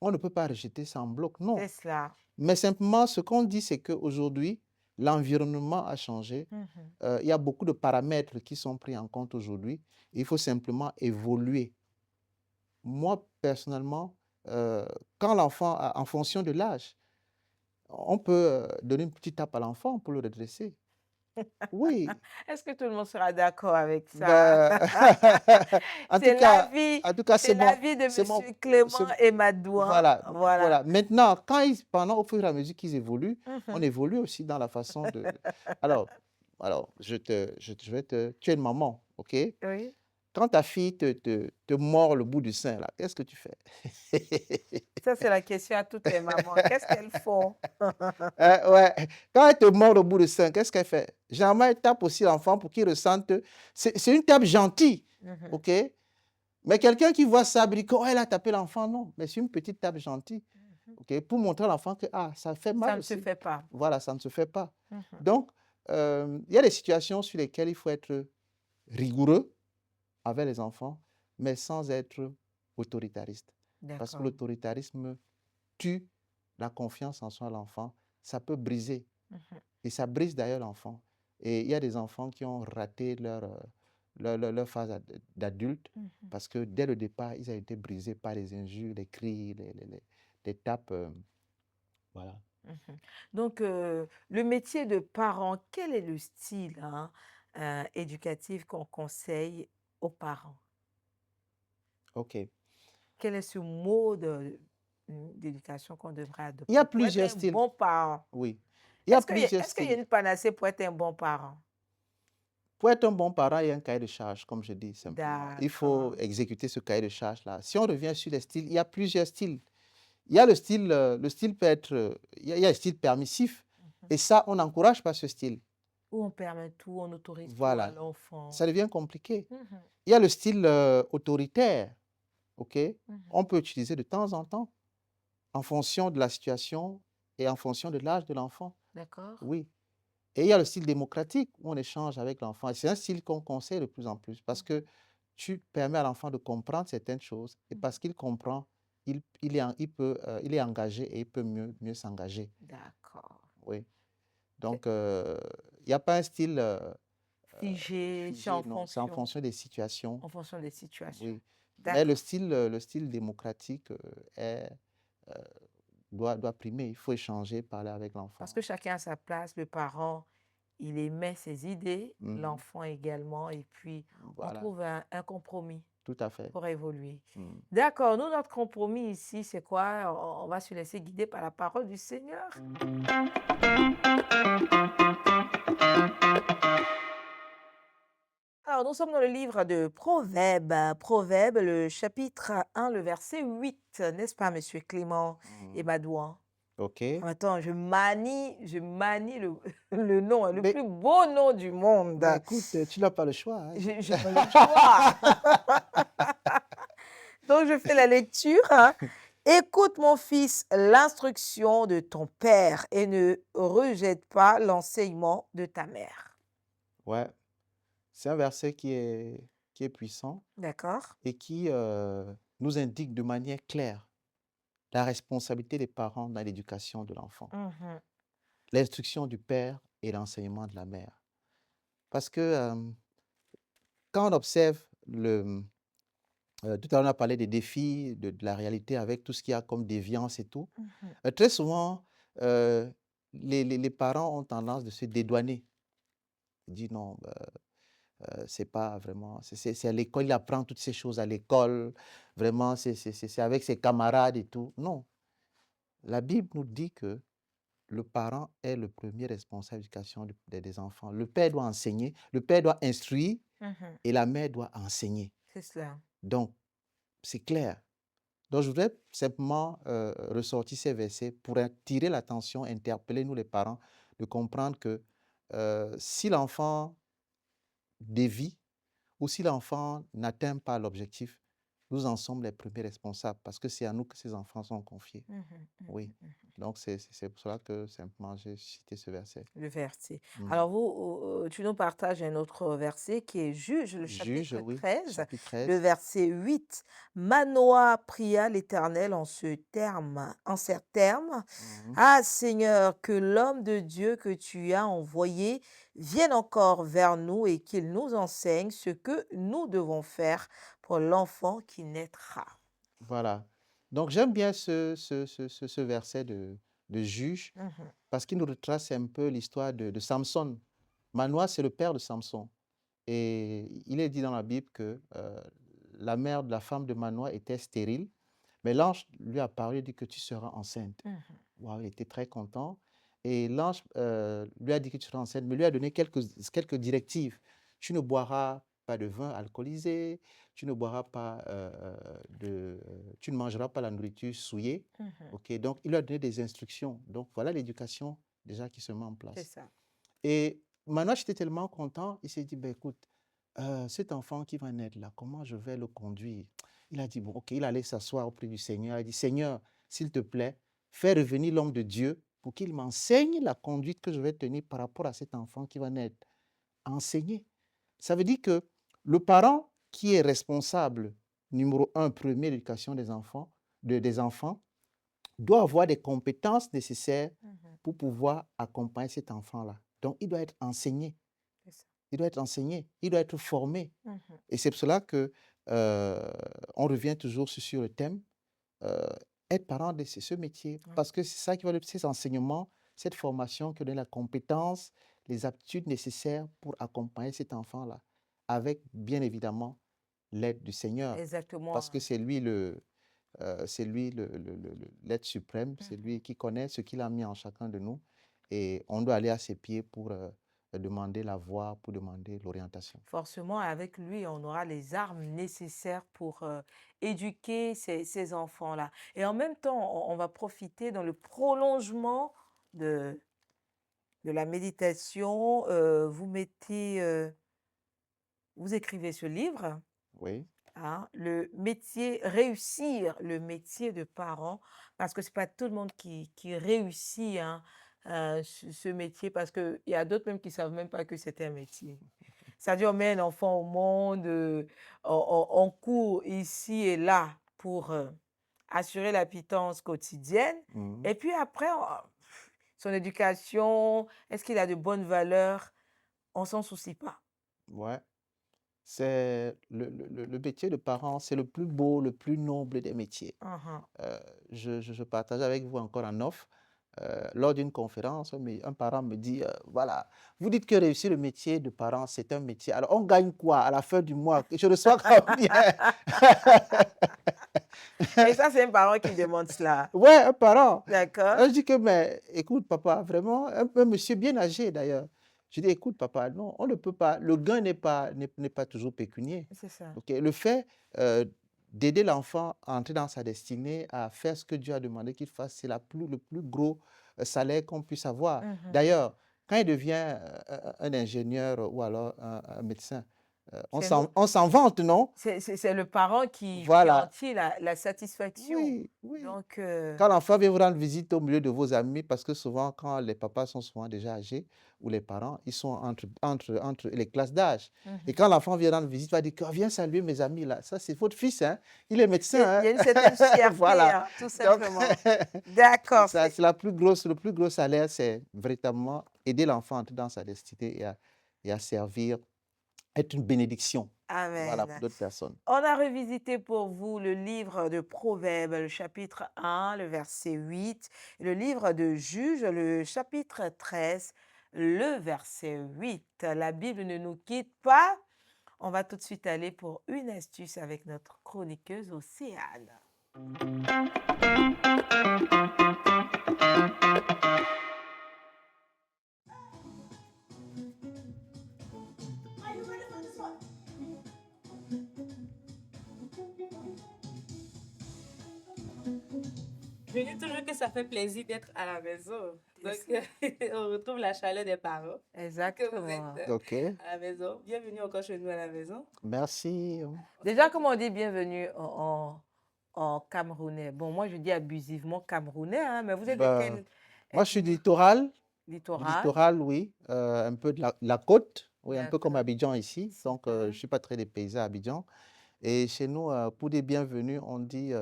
on ne peut pas rejeter ça en bloc. C'est Non. cela. Mais simplement, ce qu'on dit, c'est qu'aujourd'hui, l'environnement a changé. Mhm. Il y a beaucoup de paramètres qui sont pris en compte aujourd'hui. Il faut simplement évoluer. Moi, personnellement, quand l'enfant, en fonction de l'âge, On peut donner une petite tape à l'enfant pour le redresser. Oui, Est-ce que tout le monde sera d'accord avec ça? ben, en tout C'est cas, l'avis, en tout cas, c'est l'avis de c'est mon, Monsieur Clément c'est- et Madouin. voilà, Voilà. voilà. Maintenant, pendant au fur et à mesure qu'ils évoluent, on Mhm. évolue aussi dans la façon de. Alors, alors, je vais te, tu es une maman, ok? Oui. Quand ta fille te mord le bout du sein, là, qu'est-ce que tu fais? Ça, c'est la question à toutes les mamans. Qu'est-ce qu'elles font? Ouais. Quand elle te mord le bout du sein, qu'est-ce qu'elle fait? Généralement, elle tape aussi l'enfant pour qu'il ressente. C'est une tape gentille, Mhm. ok? Mais quelqu'un qui voit ça, il dit que, oh, elle a tapé l'enfant. Non, mais c'est une petite tape gentille, Mhm. ok? Pour montrer à l'enfant que ah, ça fait Ça mal ne se aussi. fait pas. Voilà, ça ne se fait pas. Mhm. Donc, il y a des situations sur lesquelles il faut être rigoureux avec les enfants, mais sans être autoritariste. Parce que D'accord. l'autoritarisme tue la confiance en soi de l'enfant. Ça peut briser. Mhm. Et ça brise d'ailleurs l'enfant. Et il y a des enfants qui ont raté leur phase d'adulte Mhm. parce que dès le départ, ils ont été brisés par les injures, les cris, les tapes. Voilà. Mhm. Donc, le métier de parent, quel est le style hein, éducatif qu'on conseille aux parents? OK. Quel est ce mode d'éducation qu'on devrait Il y a adopter pour être plusieurs un styles. bon parent? Oui. Il y a plusieurs Est-ce qu'il y a styles. une panacée pour être un bon parent? Pour être un bon parent, il y a un cahier de charges, comme je dis simplement. Il faut D'accord. exécuter ce cahier de charges-là. Si on revient sur les styles, il y a plusieurs styles. Il y a le style peut être, il y a le style permissif. Mhm. Et ça, on n'encourage pas ce style. Où on permet tout, on autorise tout à Voilà. l'enfant. Ça devient compliqué. Mhm. Il y a le style autoritaire, OK? Mhm. On peut utiliser de temps en temps, en fonction de la situation et en fonction de l'âge de l'enfant. D'accord. Oui. Et il y a le style démocratique où on échange avec l'enfant. Et c'est un style qu'on conseille de plus en plus parce Mhm. que tu permets à l'enfant de comprendre certaines choses et Mhm. parce qu'il comprend, il est engagé et il peut mieux s'engager. D'accord. Oui. C'est Donc, il n'y a pas un style figé, c'est figé, non. C'est en fonction des situations. oui. Mais D'accord. le style démocratique euh, doit primer. Il faut échanger, parler avec Parce l'enfant. que chacun a sa place, le parent, il émet ses idées, Mhm. l'enfant également, et puis on Voilà, trouve un compromis tout à fait. pour évoluer. Mhm. D'accord, nous, notre compromis ici, c'est quoi? On va se laisser guider par la parole du Seigneur. Alors, nous sommes dans le livre de Proverbes, Proverbes, le chapitre 1, le verset 8, n'est-ce pas, Monsieur Clément et Mhm. Madouin? OK. Attends, je manie le nom, hein, le Mais, plus beau nom du monde. mais écoute, tu n'as pas le choix, hein. J'ai pas le choix. Donc, je fais la lecture. Hein. Écoute, mon fils, l'instruction de ton père et ne rejette pas l'enseignement de ta mère. Ouais, c'est un verset qui est puissant D'accord? et qui nous indique de manière claire la responsabilité des parents dans l'éducation de l'enfant, Mhm, l'instruction du père et l'enseignement de la mère. Parce que quand on observe tout à l'heure, on a parlé des défis, de la réalité avec tout ce qu'il y a comme déviance et tout. mhm. Très souvent, euh, les parents ont tendance de se dédouaner. Ils disent non, bah, c'est pas vraiment, c'est à l'école, il apprend toutes ces choses à l'école, vraiment, c'est avec ses camarades et tout. Non, la Bible nous dit que le parent est le premier responsable de l'éducation des enfants. Le père doit enseigner, le père doit instruire Mhm. et la mère doit enseigner. C'est cela. Donc, c'est clair. Donc, je voudrais simplement ressortir ces versets pour attirer l'attention, interpeller nous les parents, de comprendre que si l'enfant dévie ou si l'enfant n'atteint pas l'objectif, nous en sommes les premiers responsables parce que c'est à nous que ces enfants sont confiés. Mhm, Oui. mhm. Donc, c'est pour cela que simplement j'ai cité ce verset. Le verset. Mhm. Alors, tu nous partages un autre verset qui est Juge, le Juge, chapitre oui, 13, chapitre le 13. verset 8. Manoah pria l'Éternel en ces termes. Mhm. Ah Seigneur, que l'homme de Dieu que tu as envoyé vienne encore vers nous et qu'il nous enseigne ce que nous devons faire pour l'enfant qui naîtra. Voilà. Donc, j'aime bien ce verset de Juge, Mhm. parce qu'il nous retrace un peu l'histoire de Samson. Manoah, c'est le père de Samson. Et il est dit dans la Bible que la mère de la femme de Manoah était stérile, mais l'ange lui a parlé, dit que tu seras enceinte. Mhm. Waouh, il était très content. Et l'ange lui a dit que tu seras enceinte, mais lui a donné quelques directives. Tu ne boiras pas de vin alcoolisé, tu ne boiras pas tu ne mangeras pas la nourriture souillée. Mhm. Ok, donc il lui a donné des instructions. Donc voilà l'éducation déjà qui se met en C'est place. ça. Et maintenant, j'étais tellement content, il s'est dit, ben, écoute, cet enfant qui va naître là, comment je vais le conduire? Il a dit, bon, ok, il allait s'asseoir auprès du Seigneur. Il a dit, Seigneur, s'il te plaît, fais revenir l'homme de Dieu pour qu'il m'enseigne la conduite que je vais tenir par rapport à cet enfant qui va naître. Enseigner. Ça veut dire que le parent qui est responsable, numéro un, premier, de l'éducation des enfants, doit avoir des compétences nécessaires Mhm. pour pouvoir accompagner cet enfant-là. Donc, il doit être enseigné. C'est ça. Il doit être enseigné. Il doit être formé. Mhm. Et c'est pour cela que on revient toujours sur le thème euh, être parent, c'est ce métier. Ouais. Parce que c'est ça qui va, ces enseignements, cette formation qui donne la compétence, les aptitudes nécessaires pour accompagner cet enfant-là, avec bien évidemment l'aide du Seigneur. Parce que Exactement. c'est lui l'être suprême, c'est Mhm. lui qui connaît ce qu'il a mis en chacun de nous. Et on doit aller à ses pieds pour demander la voie, pour demander l'orientation. Forcément, avec lui, on aura les armes nécessaires pour éduquer ces enfants-là. Et en même temps, on va profiter dans le prolongement de, de la méditation. Vous écrivez ce livre, Oui, hein, le métier, réussir le métier de parent, parce que c'est pas tout le monde qui réussit, hein, ce métier, parce qu'il y a d'autres même qui savent même pas que c'est un métier. C'est-à-dire, on met un enfant au monde, on court ici et là pour assurer la pitance quotidienne. mhm, Et puis après, son éducation, est-ce qu'il a de bonnes valeurs? On s'en soucie pas. ouais. C'est le métier de parent, c'est le plus beau, le plus noble des métiers. Mhm. Je partage avec vous encore en off. Lors d'une conférence, un parent me dit, voilà, vous dites que réussir le métier de parent, c'est un métier. Alors, on gagne quoi à la fin du mois? Je reçois combien? Et ça, c'est un parent qui demande cela. Ouais, un parent. D'accord? Alors, je dis que, mais écoute, papa, vraiment, un monsieur bien âgé d'ailleurs. Je dis, écoute, papa, non, on ne peut pas, le gain n'est pas toujours pécunier. C'est ça. Ok, le fait euh, d'aider l'enfant à entrer dans sa destinée, à faire ce que Dieu a demandé qu'il fasse, c'est le plus gros salaire qu'on puisse avoir. Mhm. D'ailleurs, quand il devient un ingénieur ou alors un médecin, C'est nous, on s'en vante, non? c'est le parent qui en Voilà. tire la satisfaction. Oui, oui. Donc, Quand l'enfant vient vous rendre visite au milieu de vos amis, parce que souvent, quand les papas sont souvent déjà âgés, ou les parents, ils sont entre les classes d'âge. Et mhm. quand l'enfant vient rendre visite, il va dire, oh, viens saluer mes amis là. Ça, c'est votre fils, hein? Il est médecin, Il y a une certaine hein? fierté, Voilà. hein, tout Donc, simplement. D'accord. ça, c'est le plus gros salaire, c'est véritablement aider l'enfant à entrer dans sa destinée et à servir, être une bénédiction, voilà, pour Amen. d'autres personnes. On a revisité pour vous le livre de Proverbes, le chapitre 1, le verset 8, et le livre de Juges, le chapitre 13, le verset 8. La Bible ne nous quitte pas. On va tout de suite aller pour une astuce avec notre chroniqueuse Océane. Je dis toujours que ça fait plaisir d'être à la maison. C'est Donc, on retrouve la chaleur des parents que vous Exactement. êtes OK. à la maison. Bienvenue encore chez nous à la maison. Merci. Déjà, comment on dit bienvenue en camerounais? Bon, moi, je dis abusivement camerounais, hein, mais vous êtes de Ben, quel moi, je suis ethnie? Du du littoral? littoral, oui, un peu de la côte, oui, un peu comme D'accord. Abidjan ici. Donc, je ne Super. suis pas très dépaysé à Abidjan. Et chez nous, pour dire bienvenue, on dit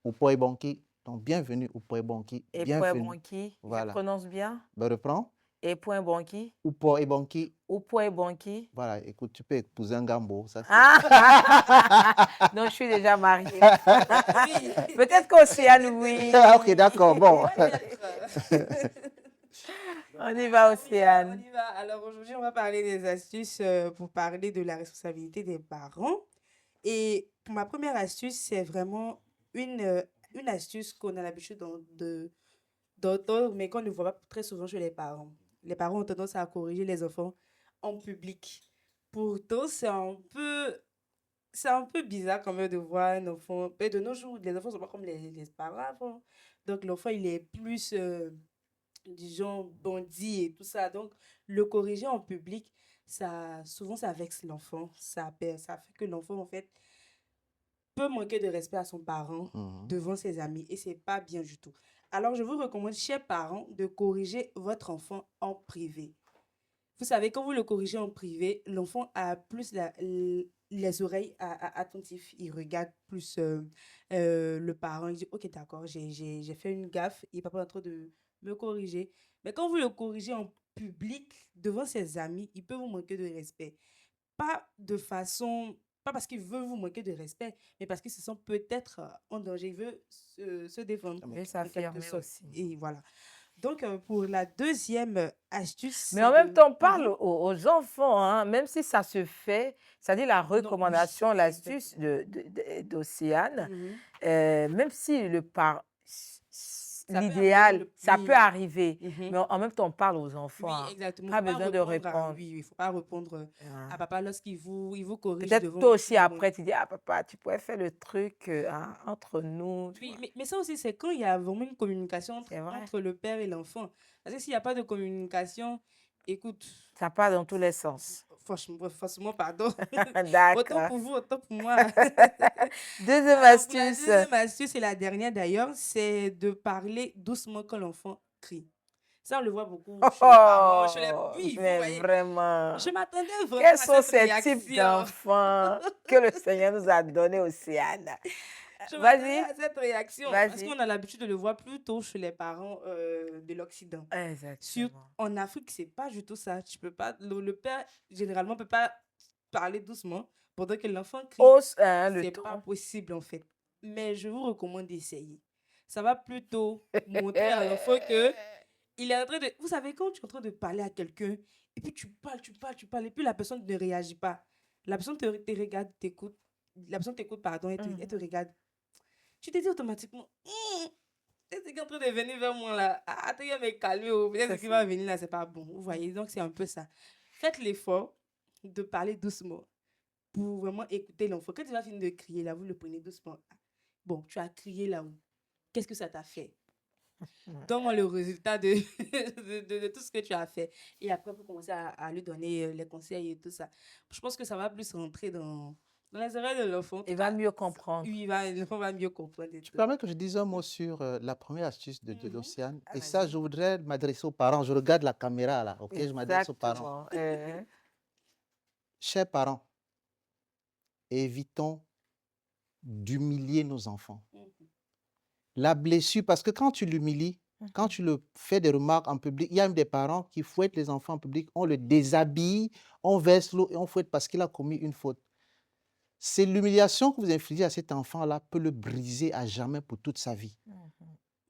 Upoy Bonki. Donc, bienvenue Upoy Bonki. Et Bienvenue. Poebronki, je Voilà. prononce bien? Ben, reprends. Et point banqui. ou pour Ebonki. Ou point banqui. Voilà, écoute, tu peux épouser un gambo. Ça, Ah! Non, je suis déjà mariée. Oui. Peut-être qu'Océane, oui. Ok, d'accord, bon. On y va, On Océane. y va. Alors aujourd'hui, on va parler des astuces pour parler de la responsabilité des parents. Et pour ma première astuce, c'est vraiment une astuce qu'on a l'habitude d'entendre, mais qu'on ne voit pas très souvent chez les parents. Les parents ont tendance à corriger les enfants en public. Pourtant, c'est un peu bizarre quand même de voir un enfant. Mais de nos jours, les enfants ne sont pas comme les parents avant. Donc, l'enfant, il est plus, disons, bandit et tout ça. Donc, le corriger en public, souvent, ça vexe l'enfant. Ça fait que l'enfant, en fait, peut manquer de respect à son parent Mhm. devant ses amis et c'est pas bien du tout. Alors, je vous recommande, chers parents, de corriger votre enfant en privé. Vous savez, quand vous le corrigez en privé, l'enfant a plus les oreilles attentives. Il regarde plus le parent. Il dit, OK, d'accord, j'ai fait une gaffe et papa est en train de me corriger. Mais quand vous le corrigez en public, devant ses amis, il peut vous manquer de respect. Pas de façon, pas parce qu'il veut vous manquer de respect, mais parce qu'il se sent peut-être en danger. Il veut se défendre Je vais en quelque s'affirmer sorte. aussi. Et voilà. Donc, pour la deuxième astuce, Mais c'est en même de... temps, parle Mhm. aux enfants, hein, même si ça se fait, c'est-à-dire la Non, oui, recommandation, l'astuce exactement. d'Océane, Mhm. même si Ça peut arriver l'idéal, ça peut oui. arriver, Mhm. mais en même temps, on parle aux enfants, Oui, hein. exactement. Pas Faut pas besoin de répondre à... répondre. Oui, il faut pas répondre Hein. à papa lorsqu'il vous corrige Peut-être devant toi tout aussi, le monde. après, tu dis, ah papa, tu pourrais faire le truc hein, entre nous. Tu Oui, vois. mais ça aussi, c'est quand il y a vraiment une communication C'est vrai. entre le père et l'enfant. Parce que s'il n'y a pas de communication, écoute, Ça part dans tous les sens. franchement, pardon. Autant D'accord. pour vous, autant pour moi. Deuxième Alors, pour la astuce. deuxième astuce et la dernière d'ailleurs, c'est de parler doucement quand l'enfant crie. Ça, on le voit beaucoup chez les parents, chez les... Oh, Oui, vous mais voyez, vraiment. je m'attendais Quels vraiment à sont cette ces types réaction. d'enfants que le Seigneur nous a donnés, Océane? Je m'attendais Vas-y, à cette réaction parce vas-y. qu'on a l'habitude de le voir plutôt chez les parents de l'Occident. Exactement. En Afrique, c'est pas du tout ça. Tu peux pas, le père, généralement, peut pas parler doucement pendant que l'enfant crie. Hausse le C'est pas ton. possible, en fait. Mais je vous recommande d'essayer. Ça va plutôt montrer à l'enfant que il est en train de... Vous savez, quand tu es en train de parler à quelqu'un, et puis tu parles, et puis la personne ne réagit pas. La personne te regarde, t'écoute. La personne t'écoute, pardon, elle te regarde. Tu te dis automatiquement, est-ce qu'il est en train de venir vers moi là? Ah, attends, il va me calmer. Peut-être C'est qu'il ça. va venir là, c'est pas bon. Vous voyez, donc c'est un peu ça. Faites l'effort de parler doucement pour vraiment écouter l'enfant. Quand tu vas finir de crier là, vous le prenez doucement. Ah, bon, tu as crié là-haut. Qu'est-ce que ça t'a fait? Donne-moi le résultat de, de tout ce que tu as fait. Et après, vous commencez à lui donner les conseils et tout ça. Je pense que ça va plus rentrer dans les oreilles de l'enfant. En tout Il va cas, mieux comprendre. oui, l'enfant va mieux comprendre. Et Tu tout. permets que je dise un mot sur la première astuce de l'Océane. Ah, Et ça, vas-y. je voudrais m'adresser aux parents. Je regarde la caméra là, ok? Je m'adresse aux parents. Exactement. Chers parents, évitons d'humilier nos enfants. Mhm. La blessure, parce que quand tu l'humilies, quand tu le fais des remarques en public, il y a même des parents qui fouettent les enfants en public, on le déshabille, on verse l'eau et on fouette parce qu'il a commis une faute. C'est l'humiliation que vous infligez à cet enfant-là peut le briser à jamais pour toute sa vie.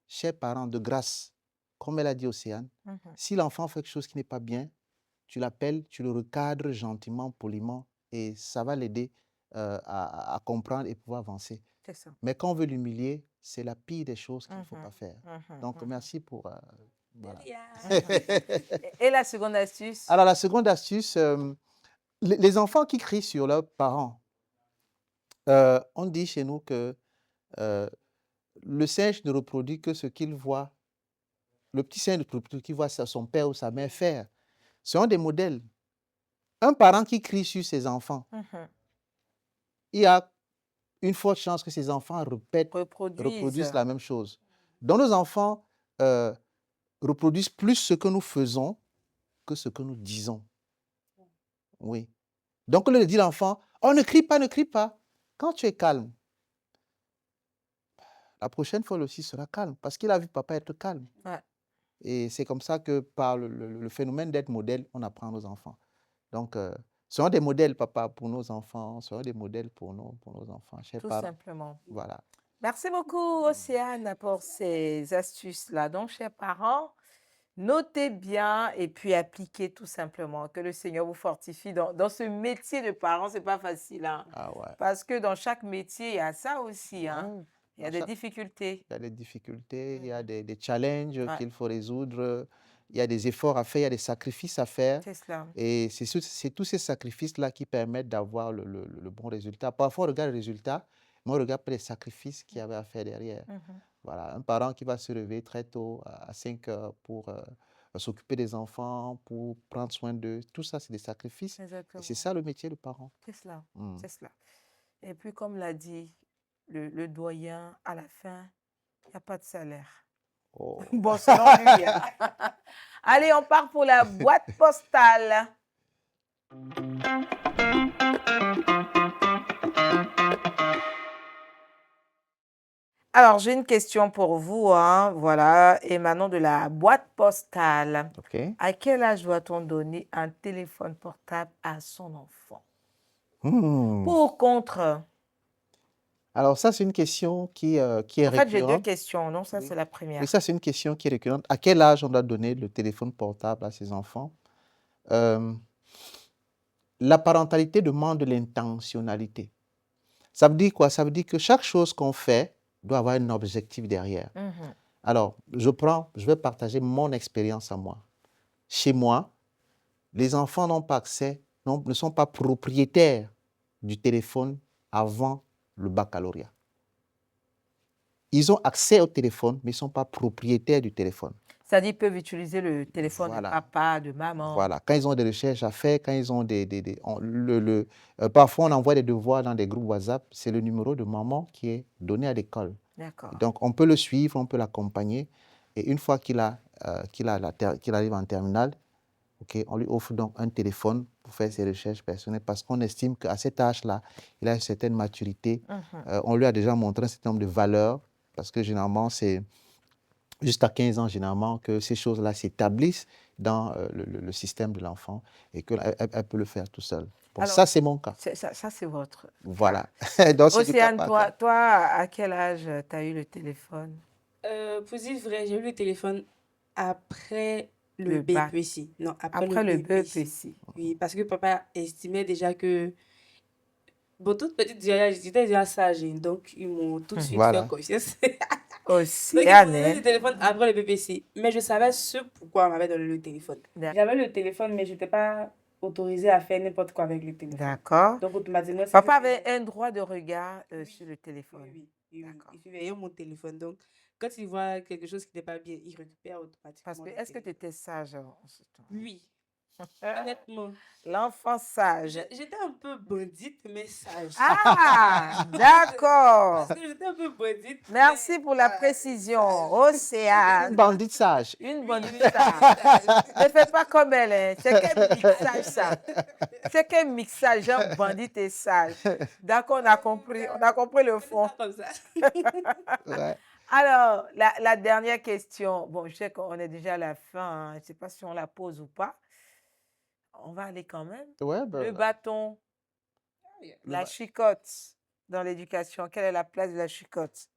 Chers parents, de grâce, comme elle a dit Océane, si l'enfant fait quelque chose qui n'est pas bien, tu l'appelles, tu le recadres gentiment, poliment, et ça va l'aider à comprendre et pouvoir avancer. C'est ça. Mais quand on veut l'humilier, c'est la pire des choses qu'il ne faut pas faire. Donc, merci pour... voilà. Et la seconde astuce? Alors, la seconde astuce, les enfants qui crient sur leurs parents, on dit chez nous que le singe ne reproduit que ce qu'il voit. Le petit singe ne reproduit qu'il voit son père ou sa mère faire. Ce sont des modèles. Un parent qui crie sur ses enfants, il y a une forte chance que ses enfants reproduisent la même chose. Donc, nos enfants reproduisent plus ce que nous faisons que ce que nous disons. Oui. Donc, on leur dit à l'enfant, oh, ne crie pas, ne crie pas. Quand tu es calme, la prochaine fois, lui aussi sera calme parce qu'il a vu papa être calme. Ouais. Et c'est comme ça que par le phénomène d'être modèle, on apprend à nos enfants. Donc, soyons des modèles, papa, pour nos enfants, soyons des modèles pour nos enfants, chers Tout parents. simplement. Voilà. Merci beaucoup, Océane, pour ces astuces-là. Donc, chers parents, notez bien et puis appliquez tout simplement. Que le Seigneur vous fortifie dans ce métier de parent. C'est pas facile, hein, Ah ouais. parce que dans chaque métier, il y a ça aussi, hein. Ouais, Il y a dans des chaque- difficultés. il y a des difficultés, il y a Mhm. des challenges Ouais, qu'il faut résoudre, il y a des efforts à faire, il y a des sacrifices à faire. c'est cela. Et c'est tous ces sacrifices-là qui permettent d'avoir le bon résultat. Parfois, on regarde le résultat, mais on regarde pas les sacrifices qu'il y avait à faire derrière. Mhm. Voilà, un parent qui va se lever très tôt, à 5 heures, pour s'occuper des enfants, pour prendre soin d'eux, tout ça, c'est des sacrifices. Et c'est Exactement. ça le métier de parent. C'est cela. Mm. C'est cela. Et puis, comme l'a dit le doyen, à la fin, il n'y a pas de salaire. Oh. Bon, selon lui, hein. Allez, on part pour la boîte postale. Alors, j'ai une question pour vous, hein, voilà, émanant de la boîte postale. OK. À quel âge doit-on donner un téléphone portable à son enfant? Hmm. Pour ou contre? Alors ça, c'est une question qui est En fait, j'ai deux récurrente. questions, non? Ça, Oui. c'est la Oui, première. ça, c'est une question qui est récurrente. À quel âge on doit donner le téléphone portable à ses enfants? Euh, la parentalité demande de l'intentionnalité. Ça veut dire quoi? Ça veut dire que chaque chose qu'on fait doit avoir un objectif derrière. Mhm. Alors, je vais partager mon expérience à moi. Chez moi, les enfants n'ont pas accès, ne sont pas propriétaires du téléphone avant le baccalauréat. Ils ont accès au téléphone, mais ils ne sont pas propriétaires du téléphone. C'est-à-dire, ils peuvent utiliser le téléphone de Voilà. papa, de maman. Voilà. Quand ils ont des recherches à faire, quand ils ont parfois, on envoie des devoirs dans des groupes WhatsApp, c'est le numéro de maman qui est donné à l'école. D'accord. Donc, on peut le suivre, on peut l'accompagner. Et une fois qu'il arrive en terminale, ok, on lui offre donc un téléphone pour faire ses recherches personnelles parce qu'on estime qu'à cet âge-là, il a une certaine maturité. Mhm. On lui a déjà montré un certain nombre de valeurs parce que généralement, c'est juste à 15 ans, généralement, que ces choses-là s'établissent dans le système de l'enfant et qu'elle peut le faire tout seul. Bon, Alors, ça, c'est mon cas. ça, c'est votre cas. Voilà. Donc, c'est du cas Océane, par cas. toi, à quel âge tu as eu le téléphone? Pour dire vrai, j'ai eu le téléphone après le Le bac. BPC. Non, après Après le BPC. BEPC. Oui, parce que papa estimait déjà que, bon, toute petite, j'étais déjà sage, hein, donc ils m'ont tout de suite fait Voilà. confiance. Donc, ils Océane, m'ont donné le hein? téléphone après le BPC. Mais je savais ce pourquoi on m'avait donné le téléphone. J'avais le téléphone, mais je n'étais pas autorisée à faire n'importe quoi avec le téléphone. D'accord. Donc, automatiquement, c'est Papa que je avait faisais. un droit de regard Oui, sur le téléphone. oui. D'accord. Il surveillait mon téléphone. Donc, quand il voit quelque chose qui n'est pas bien, il récupère Parce automatiquement que, le est-ce que tu téléphone. étais sage en ce temps? Oui, honnêtement. L'enfant sage. J'étais un peu bandite, mais sage. Ah, Parce d'accord. que j'étais un peu bandite, Merci mais pour la voilà, précision, sage. Une Océane. bandite sage. Une Oui, bonne oui, sage. sage. Ne fais pas comme elle, hein. C'est quel mixage ça? C'est quel mixage, genre bandit et sage. D'accord, on a compris le C'est fond. ça comme ça. Ouais. Alors, la dernière question. Bon, je sais qu'on est déjà à la fin, hein. Je ne sais pas si on la pose ou pas. On va aller quand même. Ouais, Le bâton, la chicotte dans l'éducation, quelle est la place de la chicotte?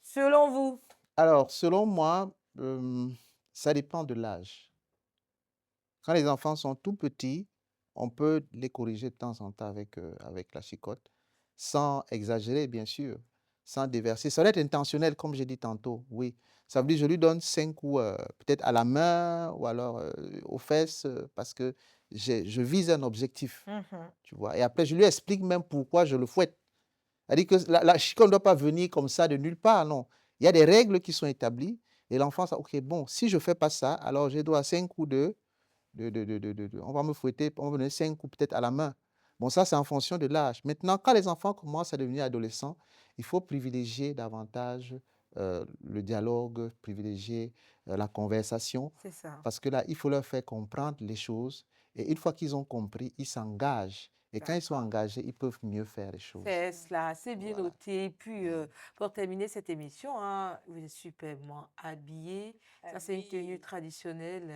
Selon vous? Alors, selon moi, ça dépend de l'âge. Quand les enfants sont tout petits, on peut les corriger de temps en temps avec la chicotte, sans exagérer, bien sûr, sans déverser. Ça doit être intentionnel, comme j'ai dit tantôt, oui. Ça veut dire je lui donne 5 coups, peut-être à la main ou alors aux fesses, parce que je vise un objectif, Mhm. tu vois. Et après, je lui explique même pourquoi je le fouette. C'est-à-dire que la chicotte ne doit pas venir comme ça de nulle part, non. Il y a des règles qui sont établies et l'enfant, ça, ok, bon, si je ne fais pas ça, alors je dois 5 coups on va me fouetter, on va me donner 5 coups peut-être à la main. Bon, ça, c'est en fonction de l'âge. Maintenant, quand les enfants commencent à devenir adolescents, il faut privilégier davantage le dialogue, privilégier la conversation, C'est ça. parce que là, il faut leur faire comprendre les choses. Et une fois qu'ils ont compris, ils s'engagent. Et quand ils sont D'accord. engagés, ils peuvent mieux faire les choses. C'est cela, c'est bien Voilà. noté. Et puis, Mm. pour terminer cette émission, hein, vous êtes superbement habillé. Ça, c'est une tenue Oui. traditionnelle.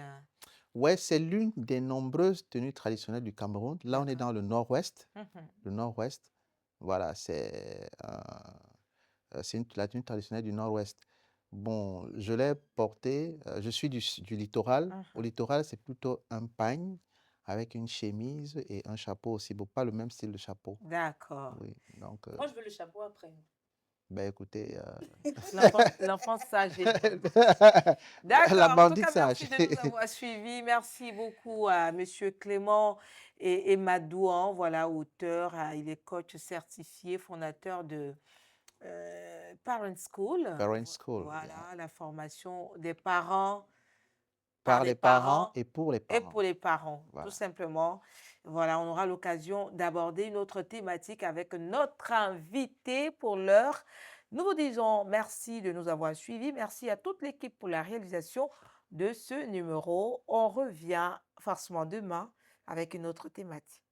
Ouais, c'est l'une des nombreuses tenues traditionnelles du Cameroun. Là, on est D'accord. dans le nord-ouest. Mhm. Le nord-ouest, voilà, c'est la tenue traditionnelle du nord-ouest. Bon, je l'ai portée, je suis du littoral. Au Mhm. littoral, c'est plutôt un pagne avec une chemise et un chapeau aussi. Bon, pas le même style de chapeau. D'accord. Oui, donc, Moi, je veux le chapeau après. ben écoutez, L'enfant sage et bon. la D'accord. En tout bandite cas, sage. merci de nous avoir suivis. Merci beaucoup à Monsieur Clément et Madouan, voilà, auteur. Il est coach certifié, fondateur de Parent School. Parent School, yeah. Voilà, la formation des parents par Par les les parents parents et pour les et parents. pour les parents, tout Voilà. simplement. Voilà, on aura l'occasion d'aborder une autre thématique avec notre invité pour l'heure. Nous vous disons merci de nous avoir suivis. Merci à toute l'équipe pour la réalisation de ce numéro. On revient forcément demain avec une autre thématique.